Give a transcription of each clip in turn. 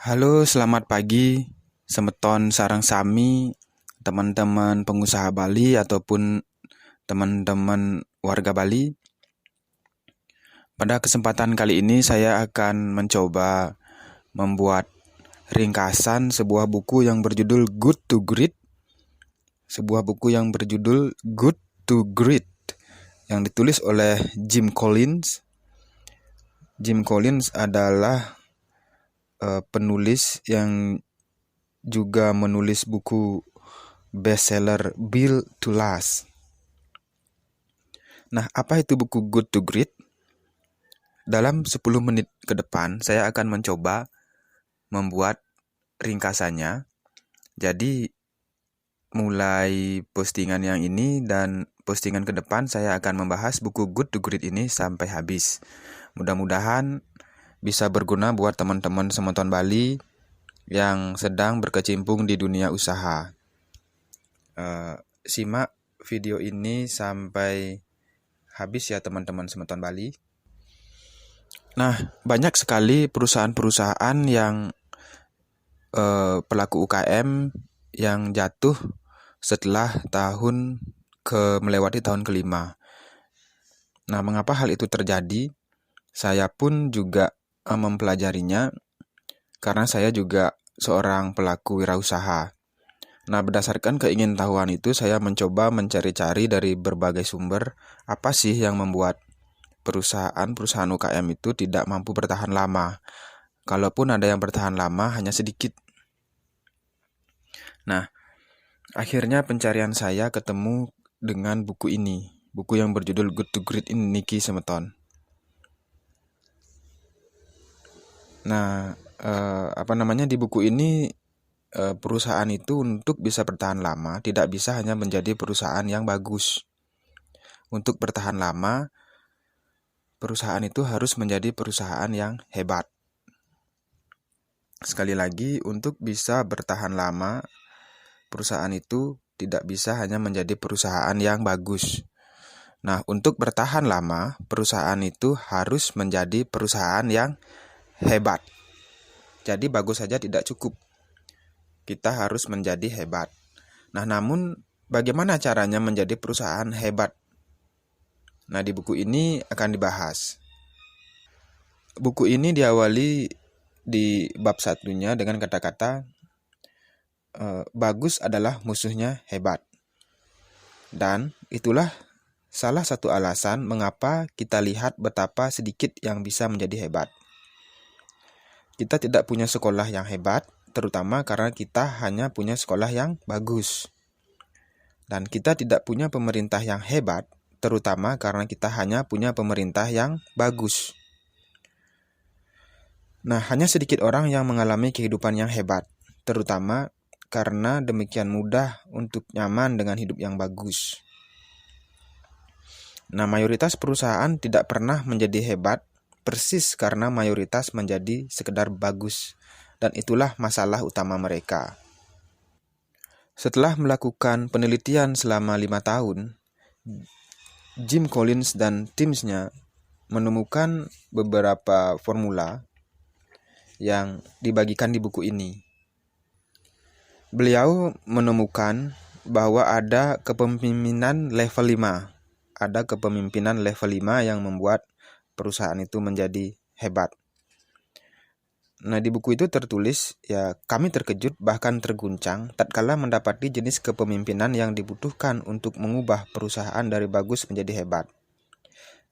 Halo, selamat pagi, semeton sarang sami, teman-teman pengusaha Bali ataupun teman-teman warga Bali. Pada kesempatan kali ini saya akan mencoba membuat ringkasan sebuah buku yang berjudul Good to Great. Sebuah buku yang berjudul Good to Great yang ditulis oleh Jim Collins. Jim Collins adalah penulis yang juga menulis buku bestseller Built to Last. Nah, apa itu buku Good to Great? Dalam 10 menit ke depan, saya akan mencoba membuat ringkasannya. Jadi, mulai postingan yang ini dan postingan ke depan, saya akan membahas buku Good to Great ini sampai habis. Mudah-mudahan bisa berguna buat teman-teman semeton Bali yang sedang berkecimpung di dunia usaha. Simak video ini sampai habis ya teman-teman semeton Bali. Nah, banyak sekali perusahaan-perusahaan yang pelaku UKM yang jatuh setelah melewati tahun kelima. Nah, mengapa hal itu terjadi? Saya pun juga mempelajarinya karena saya juga seorang pelaku wirausaha. Nah, berdasarkan keingintahuan itu, saya mencoba mencari-cari dari berbagai sumber apa sih yang membuat perusahaan UKM itu tidak mampu bertahan lama. Kalaupun ada yang bertahan lama, hanya sedikit. Nah, akhirnya pencarian saya ketemu dengan buku ini. Buku yang berjudul Good to Great ini Niki Semeton. Nah, di buku ini perusahaan itu untuk bisa bertahan lama tidak bisa hanya menjadi perusahaan yang bagus. Untuk bertahan lama, perusahaan itu harus menjadi perusahaan yang hebat. Sekali lagi, untuk bisa bertahan lama, perusahaan itu tidak bisa hanya menjadi perusahaan yang bagus. Nah, untuk bertahan lama, perusahaan itu harus menjadi perusahaan yang hebat. Jadi bagus saja tidak cukup. Kita harus menjadi hebat. Nah, namun bagaimana caranya menjadi perusahaan hebat? Nah, di buku ini akan dibahas. Buku ini diawali di bab satunya dengan kata-kata bagus adalah musuhnya hebat. Dan itulah salah satu alasan mengapa kita lihat betapa sedikit yang bisa menjadi hebat. Kita tidak punya sekolah yang hebat, terutama karena kita hanya punya sekolah yang bagus. Dan kita tidak punya pemerintah yang hebat, terutama karena kita hanya punya pemerintah yang bagus. Nah, hanya sedikit orang yang mengalami kehidupan yang hebat, terutama karena demikian mudah untuk nyaman dengan hidup yang bagus. Nah, mayoritas perusahaan tidak pernah menjadi hebat, persis karena mayoritas menjadi sekedar bagus, dan itulah masalah utama mereka. Setelah melakukan penelitian selama 5 tahun, Jim Collins dan timnya menemukan beberapa formula yang dibagikan di buku ini. Beliau menemukan bahwa ada kepemimpinan level 5. Ada kepemimpinan level 5 yang membuat perusahaan itu menjadi hebat. Nah, di buku itu tertulis, kami terkejut bahkan terguncang tatkala mendapati jenis kepemimpinan yang dibutuhkan untuk mengubah perusahaan dari bagus menjadi hebat.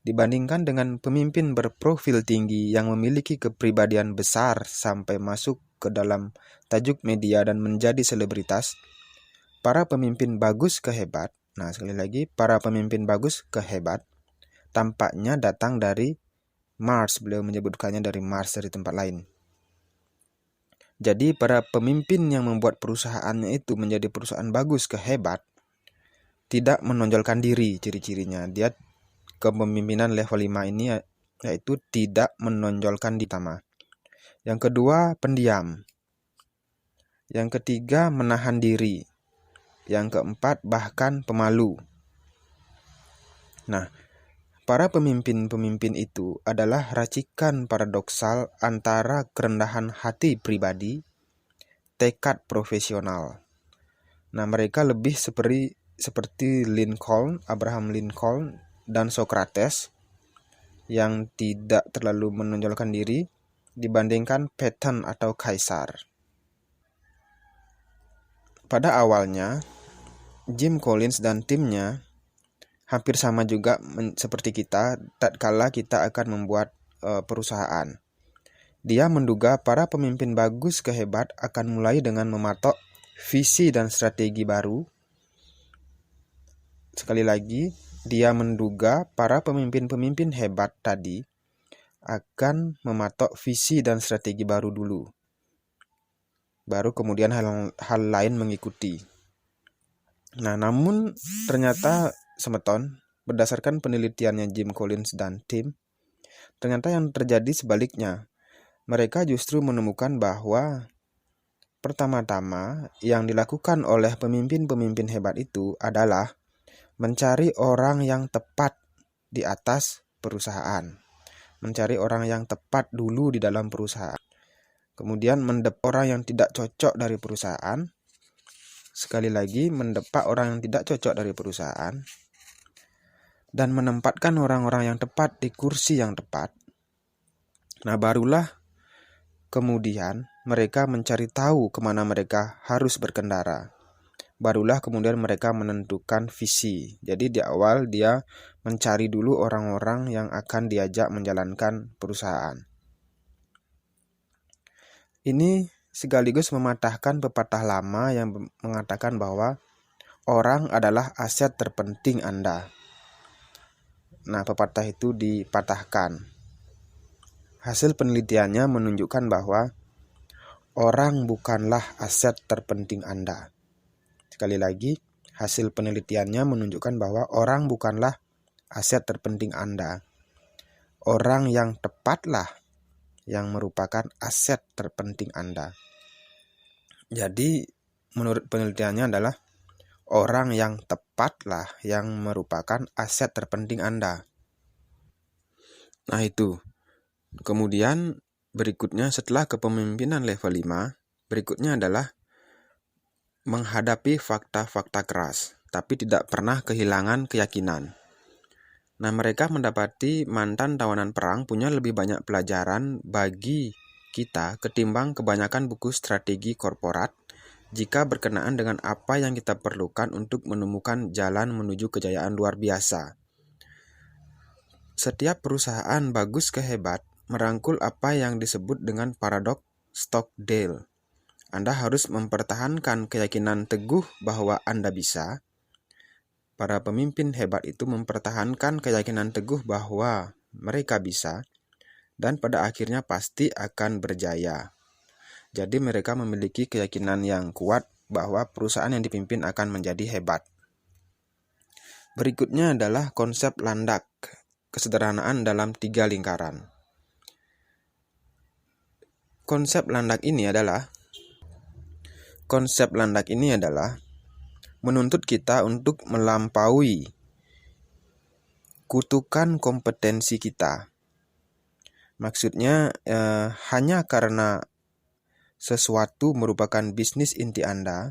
Dibandingkan dengan pemimpin berprofil tinggi yang memiliki kepribadian besar sampai masuk ke dalam tajuk media dan menjadi selebritas, para pemimpin bagus ke hebat, para pemimpin bagus ke hebat, tampaknya datang dari Mars, beliau menyebutkannya dari Mars, dari tempat lain. Jadi para pemimpin yang membuat perusahaannya itu menjadi perusahaan bagus ke hebat, tidak menonjolkan diri ciri-cirinya. Dia kepemimpinan level 5 ini yaitu tidak menonjolkan diri utama. Yang kedua, pendiam. Yang ketiga, menahan diri. Yang keempat, bahkan pemalu. Nah, para pemimpin-pemimpin itu adalah racikan paradoksal antara kerendahan hati pribadi, tekad profesional. Nah, mereka lebih seperti Lincoln, Abraham Lincoln, dan Socrates yang tidak terlalu menonjolkan diri dibandingkan Patton atau Kaisar. Pada awalnya, Jim Collins dan timnya hampir sama juga seperti kita tatkala kita akan membuat perusahaan. Dia menduga para pemimpin bagus ke hebat akan mulai dengan mematok visi dan strategi baru. Sekali lagi, dia menduga para pemimpin-pemimpin hebat tadi akan mematok visi dan strategi baru dulu. Baru kemudian hal lain mengikuti. Nah, namun ternyata semeton, berdasarkan penelitiannya Jim Collins dan tim, ternyata yang terjadi sebaliknya. Mereka justru menemukan bahwa pertama-tama yang dilakukan oleh pemimpin-pemimpin hebat itu adalah mencari orang yang tepat di atas perusahaan. Mencari orang yang tepat dulu di dalam perusahaan. Kemudian mendepak orang yang tidak cocok dari perusahaan. Sekali lagi, mendepak orang yang tidak cocok dari perusahaan. Dan menempatkan orang-orang yang tepat di kursi yang tepat. Nah, barulah kemudian mereka mencari tahu kemana mereka harus berkendara. Barulah kemudian mereka menentukan visi. Jadi di awal dia mencari dulu orang-orang yang akan diajak menjalankan perusahaan. Ini sekaligus mematahkan pepatah lama yang mengatakan bahwa orang adalah aset terpenting Anda. Nah, pepatah itu dipatahkan. Hasil penelitiannya menunjukkan bahwa orang bukanlah aset terpenting Anda. Sekali lagi, hasil penelitiannya menunjukkan bahwa orang bukanlah aset terpenting Anda. Orang yang tepatlah yang merupakan aset terpenting Anda. Jadi, menurut penelitiannya adalah orang yang tepatlah yang merupakan aset terpenting Anda. Nah, itu. Kemudian berikutnya setelah kepemimpinan level 5, berikutnya adalah menghadapi fakta-fakta keras, tapi tidak pernah kehilangan keyakinan. Nah, mereka mendapati mantan tawanan perang punya lebih banyak pelajaran bagi kita ketimbang kebanyakan buku strategi korporat jika berkenaan dengan apa yang kita perlukan untuk menemukan jalan menuju kejayaan luar biasa. Setiap perusahaan bagus ke hebat merangkul apa yang disebut dengan paradoks Stockdale. Anda harus mempertahankan keyakinan teguh bahwa Anda bisa. Para pemimpin hebat itu mempertahankan keyakinan teguh bahwa mereka bisa, dan pada akhirnya pasti akan berjaya. Jadi mereka memiliki keyakinan yang kuat bahwa perusahaan yang dipimpin akan menjadi hebat. Berikutnya adalah konsep landak, kesederhanaan dalam 3 lingkaran. Konsep landak ini adalah menuntut kita untuk melampaui kutukan kompetensi kita. Maksudnya hanya karena sesuatu merupakan bisnis inti Anda,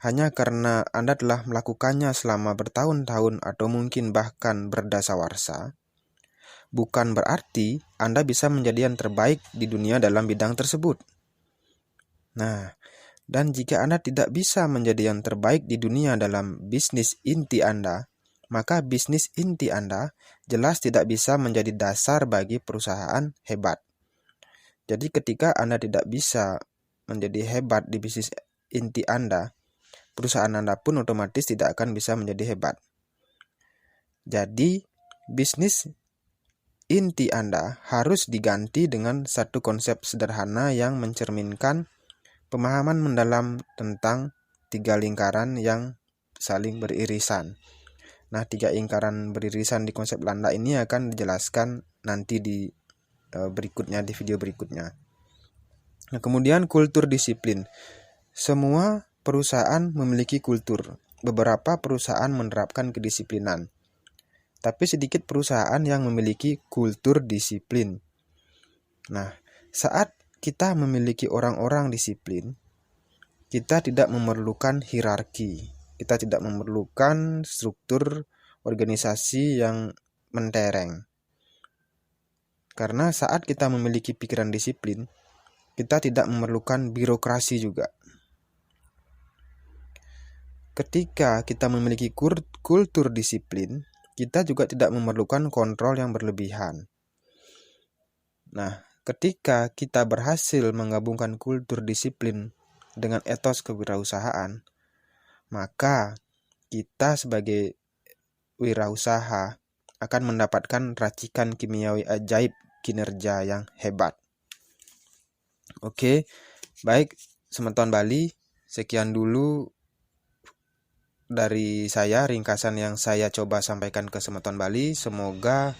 hanya karena Anda telah melakukannya selama bertahun-tahun atau mungkin bahkan berdasawarsa, bukan berarti Anda bisa menjadi yang terbaik di dunia dalam bidang tersebut. Nah, dan jika Anda tidak bisa menjadi yang terbaik di dunia dalam bisnis inti Anda, maka bisnis inti Anda jelas tidak bisa menjadi dasar bagi perusahaan hebat. Jadi ketika Anda tidak bisa menjadi hebat di bisnis inti Anda, perusahaan Anda pun otomatis tidak akan bisa menjadi hebat. Jadi, bisnis inti Anda harus diganti dengan satu konsep sederhana yang mencerminkan pemahaman mendalam tentang 3 lingkaran yang saling beririsan. Nah, 3 lingkaran beririsan di konsep landak ini akan dijelaskan nanti di berikutnya, di video berikutnya. Nah, kemudian kultur disiplin. Semua perusahaan memiliki kultur. Beberapa perusahaan menerapkan kedisiplinan. tapi sedikit perusahaan yang memiliki kultur disiplin. Nah, saat kita memiliki orang-orang disiplin, kita tidak memerlukan hierarki, kita tidak memerlukan struktur organisasi yang mentereng. Karena saat kita memiliki pikiran disiplin, kita tidak memerlukan birokrasi juga. Ketika kita memiliki kultur disiplin, kita juga tidak memerlukan kontrol yang berlebihan. Nah, ketika kita berhasil menggabungkan kultur disiplin dengan etos kewirausahaan, maka kita sebagai wirausaha akan mendapatkan racikan kimiawi ajaib kinerja yang hebat. Oke, baik Semeton Bali, sekian dulu dari saya ringkasan yang saya coba sampaikan ke Semeton Bali. Semoga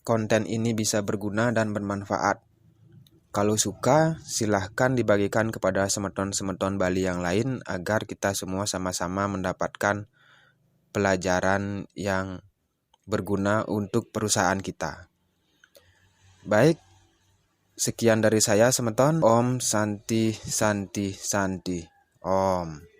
konten ini bisa berguna dan bermanfaat. Kalau suka, silahkan dibagikan kepada Semeton-Semeton Bali yang lain agar kita semua sama-sama mendapatkan pelajaran yang berguna untuk perusahaan kita. Baik, sekian dari saya Semeton. Om Santi Santi Santi. Om.